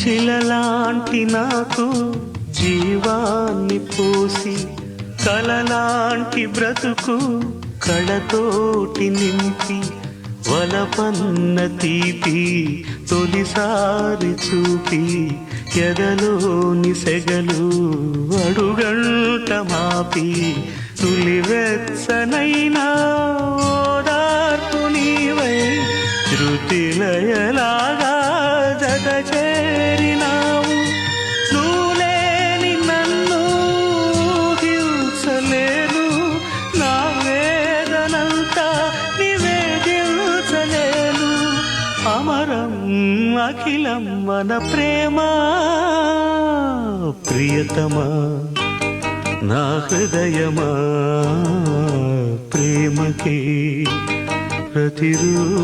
శిలలాంటి నాకు జీవాన్ని పోసి కలలాంటి బ్రతుకు కళతోటి నింపి వలపన్న తీపి తొలిసారి చూపి ఎదలోని సెగలు అడుగంట మాపి తులివెచ్చనైనా ఓదార్పు నీవై శృతిలయలాగా జత చేరినావు. నువ్వులేని నన్ను హింసలేను, నా వేదనంతా నివేదించలేను. అమరం అఖిలం మన ప్రేమ ప్రియతమా నా హృదయమా ప్రేమకి ప్రతిరూపమా.